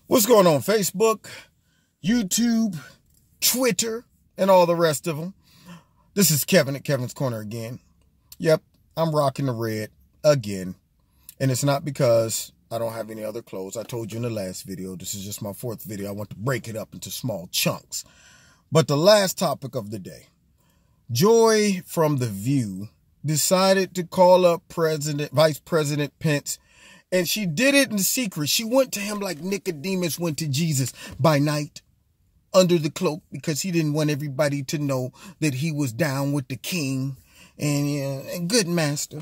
What's going on, Facebook, YouTube, Twitter, and all the rest of them? This is Kevin at Kevin's Corner again. Yep, I'm rocking the red again. And it's not because I don't have any other clothes. I told you in the last video, this is just my fourth video. I want to break it up into small chunks. But the last topic of the day, Joy from The View decided to call up Vice President Pence. And she did it in secret. She went to him like Nicodemus went to Jesus by night under the cloak because he didn't want everybody to know that he was down with the king and good master.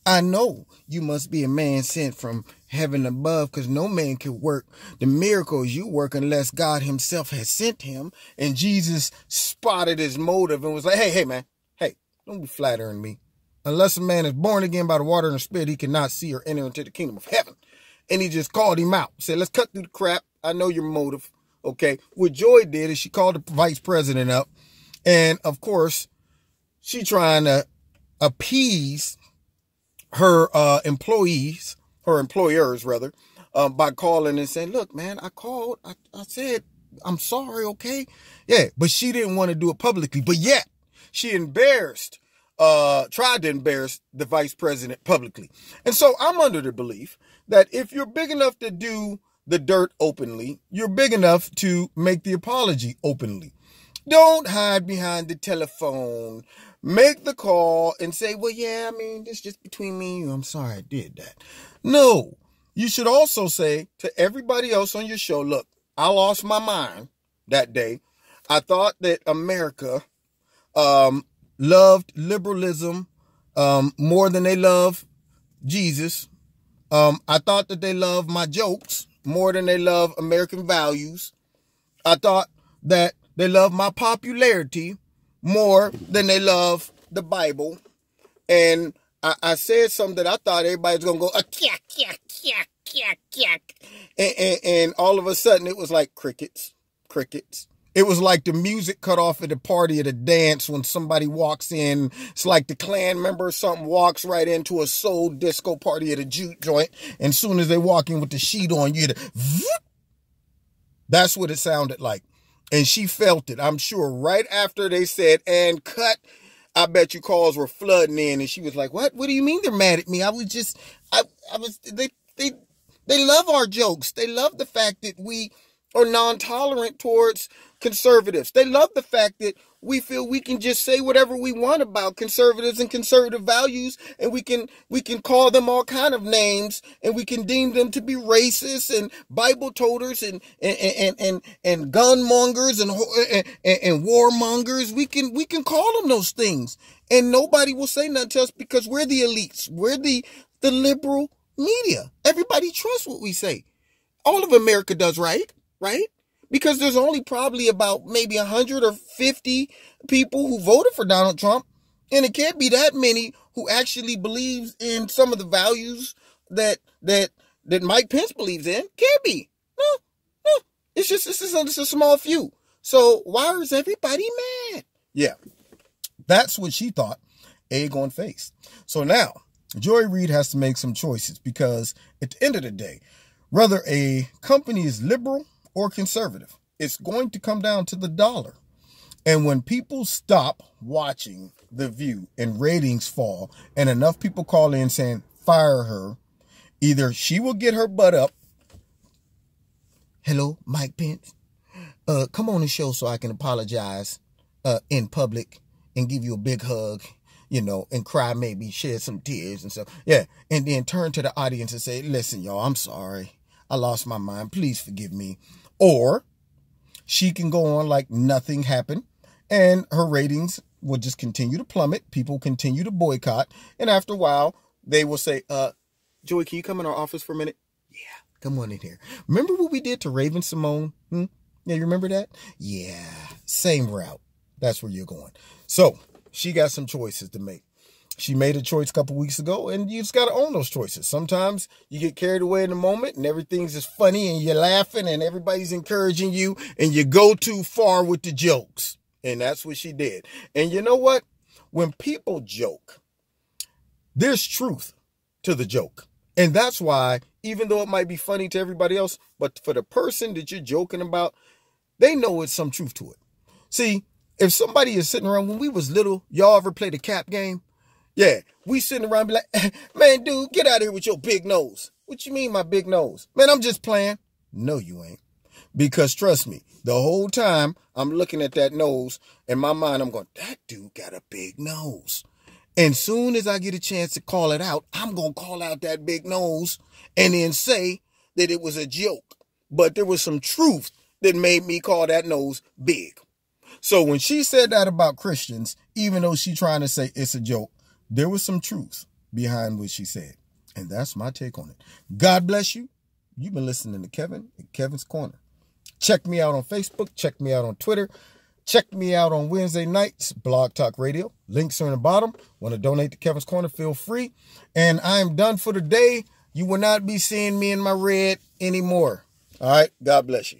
I know you must be a man sent from heaven above because no man can work the miracles you work unless God himself has sent him. And Jesus spotted his motive and was like, hey, man, hey, don't be flattering me. Unless a man is born again by the water and the spirit, he cannot see or enter into the kingdom of heaven. And he just called him out. Said, let's cut through the crap. I know your motive. Okay. What Joy did is she called the vice president up. And of course, she trying to appease her employers rather, by calling and saying, look, man, I called. I said, I'm sorry. Okay. Yeah. But she didn't want to do it publicly. But yet she tried to embarrass the vice president publicly. And so I'm under the belief that if you're big enough to do the dirt openly, you're big enough to make the apology openly. Don't hide behind the telephone. Make the call and say, well, yeah, I mean, this is just between me and you. I'm sorry I did that. No, you should also say to everybody else on your show, look, I lost my mind that day. I thought that America, loved liberalism more than they love Jesus. I thought that they loved my jokes more than they love American values. I thought that they love my popularity more than they love the Bible. And I said something that I thought everybody's going to go, kyak, kyak, kyak, kyak, kyak. And all of a sudden it was like crickets. It was like the music cut off at a party at a dance when somebody walks in. It's like the Klan member or something walks right into a soul disco party at a juke joint. And soon as they walk in with the sheet on, you hear the that's what it sounded like. And she felt it, I'm sure, right after they said, and cut. I bet you calls were flooding in. And she was like, what? What do you mean they're mad at me? They love our jokes. They love the fact that we are non-tolerant towards conservatives. They love the fact that we feel we can just say whatever we want about conservatives and conservative values, and we can call them all kind of names, and we can deem them to be racist and Bible toters and gun mongers and warmongers. We can call them those things, and nobody will say nothing to us because we're the elites. We're the liberal media. Everybody trusts what we say. All of America does, right? Because there's only probably about maybe 150 people who voted for Donald Trump. And it can't be that many who actually believes in some of the values that Mike Pence believes in. Can't be. No. It's just a small few. So why is everybody mad? Yeah. That's what she thought egg on face. So now Joy Reid has to make some choices because at the end of the day, whether a company is liberal or conservative, it's going to come down to the dollar. And when people stop watching The View and ratings fall and enough people call in saying, fire her, either she will get her butt up. Hello, Mike Pence. Come on the show so I can apologize in public and give you a big hug, and cry, maybe shed some tears and stuff. Yeah. And then turn to the audience and say, listen, y'all, I'm sorry. I lost my mind. Please forgive me. Or she can go on like nothing happened and her ratings will just continue to plummet. People continue to boycott. And after a while, they will say, Joy, can you come in our office for a minute? Yeah, come on in here. Remember what we did to Raven Simone? Yeah, you remember that? Yeah, same route. That's where you're going. So she got some choices to make. She made a choice a couple weeks ago, and you just got to own those choices. Sometimes you get carried away in the moment, and everything's just funny, and you're laughing, and everybody's encouraging you, and you go too far with the jokes. And that's what she did. And you know what? When people joke, there's truth to the joke. And that's why even though it might be funny to everybody else, but for the person that you're joking about, they know it's some truth to it. See, if somebody is sitting around, when we was little, y'all ever play the cap game? Yeah, we sitting around be like, man, dude, get out of here with your big nose. What you mean my big nose? Man, I'm just playing. No, you ain't. Because trust me, the whole time I'm looking at that nose, in my mind, I'm going, that dude got a big nose. And soon as I get a chance to call it out, I'm going to call out that big nose and then say that it was a joke. But there was some truth that made me call that nose big. So when she said that about Christians, even though she trying to say it's a joke, there was some truth behind what she said. And that's my take on it. God bless you. You've been listening to Kevin at Kevin's Corner. Check me out on Facebook. Check me out on Twitter. Check me out on Wednesday nights, Blog Talk Radio. Links are in the bottom. Want to donate to Kevin's Corner, feel free. And I am done for the day. You will not be seeing me in my red anymore. All right. God bless you.